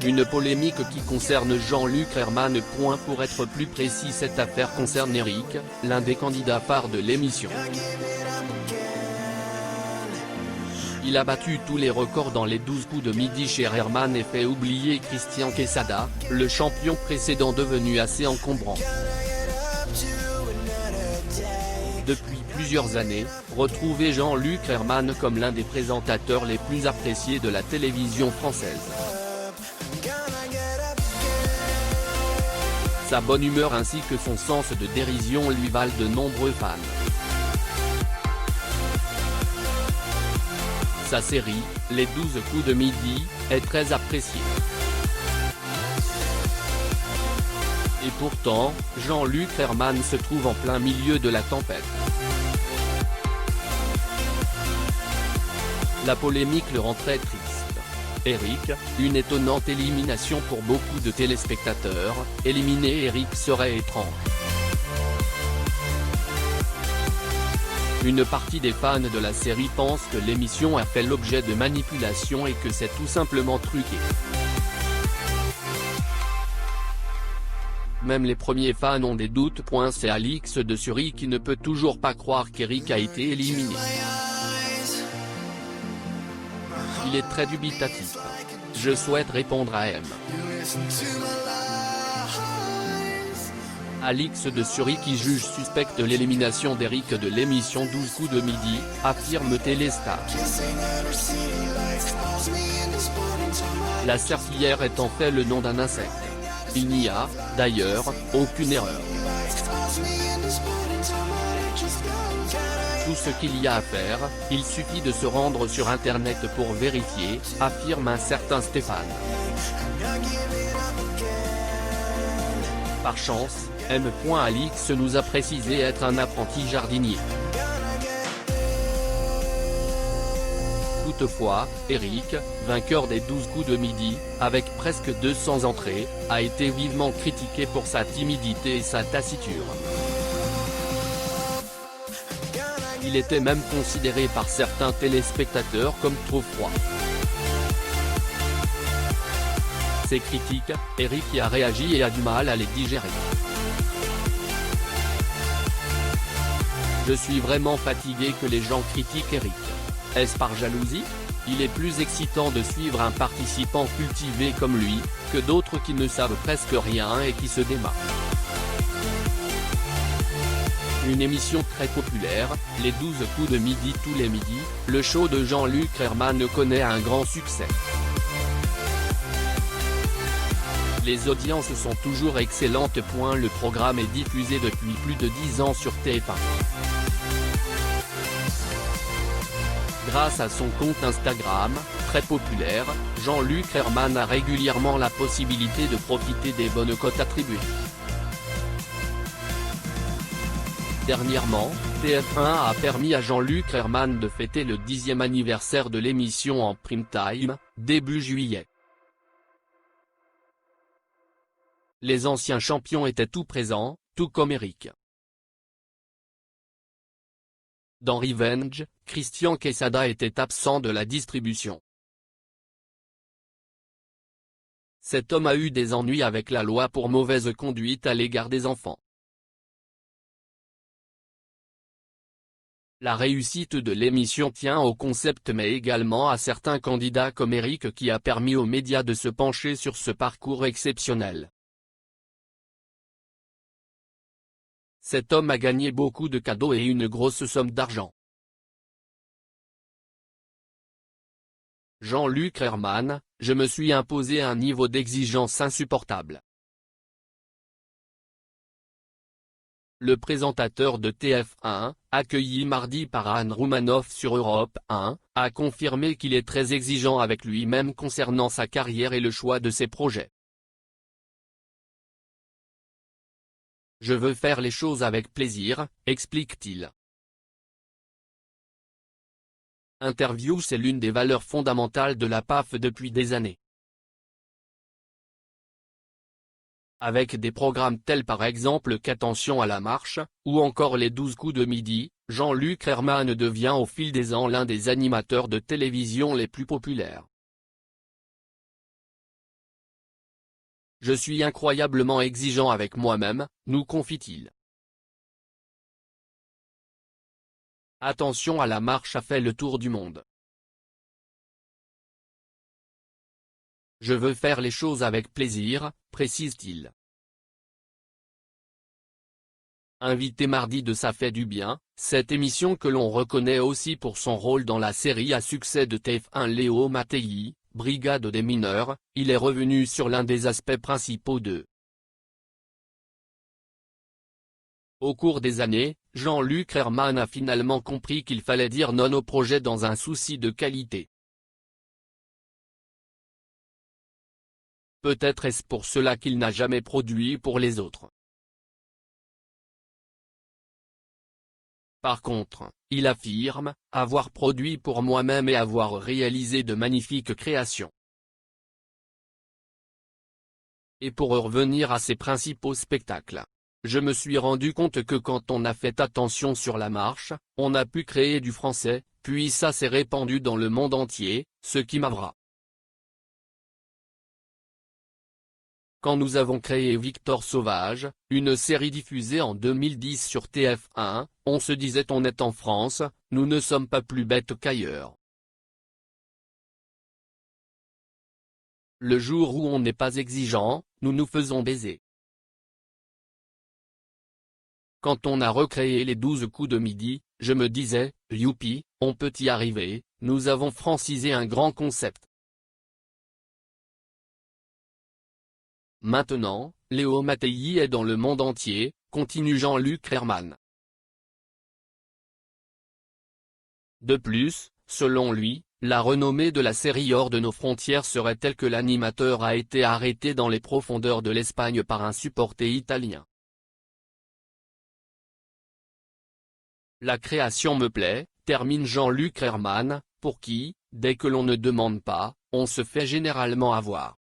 Une polémique qui concerne Jean-Luc Herrmann. Pour être plus précis, cette affaire concerne Eric, l'un des candidats phares de l'émission. Il a battu tous les records dans les 12 coups de midi chez Herrmann et fait oublier Christian Quesada, le champion précédent devenu assez encombrant. Depuis plusieurs années, retrouvez Jean-Luc Herrmann comme l'un des présentateurs les plus appréciés de la télévision française. Sa bonne humeur ainsi que son sens de dérision lui valent de nombreux fans. Sa série, Les 12 coups de midi, est très appréciée. Et pourtant, Jean-Luc Herrmann se trouve en plein milieu de la tempête. La polémique le rend très triste. Eric, une étonnante élimination pour beaucoup de téléspectateurs, éliminer Eric serait étrange. Une partie des fans de la série pense que l'émission a fait l'objet de manipulation et que c'est tout simplement truqué. Même les premiers fans ont des doutes. C'est Alix de Sully qui ne peut toujours pas croire qu'Eric a été éliminé. Il est très dubitatif. Je souhaite répondre à M. Alix de Sully, qui juge suspecte l'élimination d'Eric de l'émission 12 coups de midi, affirme Téléstar. La serpillière est en fait le nom d'un insecte. Il n'y a, d'ailleurs, aucune erreur. Tout ce qu'il y a à faire, il suffit de se rendre sur internet pour vérifier, affirme un certain Stéphane. Par chance, M. Alix nous a précisé être un apprenti jardinier. Toutefois, Eric, vainqueur des 12 coups de midi, avec presque 200 entrées, a été vivement critiqué pour sa timidité et sa taciture. Il était même considéré par certains téléspectateurs comme trop froid. Ces critiques, Eric y a réagi et a du mal à les digérer. Je suis vraiment fatigué que les gens critiquent Eric. Est-ce par jalousie? Il est plus excitant de suivre un participant cultivé comme lui, que d'autres qui ne savent presque rien et qui se démarquent. Une émission très populaire, les 12 coups de midi tous les midis, le show de Jean-Luc Herrmann connaît un grand succès. Les audiences sont toujours excellentes. Le programme est diffusé depuis plus de 10 ans sur TF1. Grâce à son compte Instagram, très populaire, Jean-Luc Herrmann a régulièrement la possibilité de profiter des bonnes cotes attribuées. Dernièrement, TF1 a permis à Jean-Luc Herrmann de fêter le 10e anniversaire de l'émission en prime time, début juillet. Les anciens champions étaient tout présents, tout comme Eric. Dans Revenge, Christian Quesada était absent de la distribution. Cet homme a eu des ennuis avec la loi pour mauvaise conduite à l'égard des enfants. La réussite de l'émission tient au concept mais également à certains candidats comme Eric qui a permis aux médias de se pencher sur ce parcours exceptionnel. Cet homme a gagné beaucoup de cadeaux et une grosse somme d'argent. Jean-Luc Herrmann, je me suis imposé un niveau d'exigence insupportable. Le présentateur de TF1, accueilli mardi par Anne Roumanoff sur Europe 1, a confirmé qu'il est très exigeant avec lui-même concernant sa carrière et le choix de ses projets. Je veux faire les choses avec plaisir, explique-t-il. Interview. C'est l'une des valeurs fondamentales de la PAF depuis des années. Avec des programmes tels par exemple qu'Attention à la marche, ou encore les 12 coups de midi, Jean-Luc Herrmann devient au fil des ans l'un des animateurs de télévision les plus populaires. Je suis incroyablement exigeant avec moi-même, nous confie-t-il. Attention à la marche a fait le tour du monde. Je veux faire les choses avec plaisir, précise-t-il. Invité mardi de Ça fait du bien, cette émission que l'on reconnaît aussi pour son rôle dans la série à succès de TF1 Léo Mattei, Brigade des mineurs, il est revenu sur l'un des aspects principaux de. Au cours des années, Jean-Luc Reichmann a finalement compris qu'il fallait dire non au projet dans un souci de qualité. Peut-être est-ce pour cela qu'il n'a jamais produit pour les autres. Par contre, il affirme avoir produit pour moi-même et avoir réalisé de magnifiques créations. Et pour revenir à ses principaux spectacles. Je me suis rendu compte que quand on a fait attention sur la marche, on a pu créer du français, puis ça s'est répandu dans le monde entier, ce qui m'avra. Quand nous avons créé Victor Sauvage, une série diffusée en 2010 sur TF1, on se disait on est en France, nous ne sommes pas plus bêtes qu'ailleurs. Le jour où on n'est pas exigeant, nous nous faisons baiser. Quand on a recréé les 12 coups de midi, je me disais, youpi, on peut y arriver, nous avons francisé un grand concept. Maintenant, Léo Mattei est dans le monde entier, continue Jean-Luc Reichmann. De plus, selon lui, la renommée de la série hors de nos frontières serait telle que l'animateur a été arrêté dans les profondeurs de l'Espagne par un supporter italien. La création me plaît, termine Jean-Luc Reichmann, pour qui, dès que l'on ne demande pas, on se fait généralement avoir.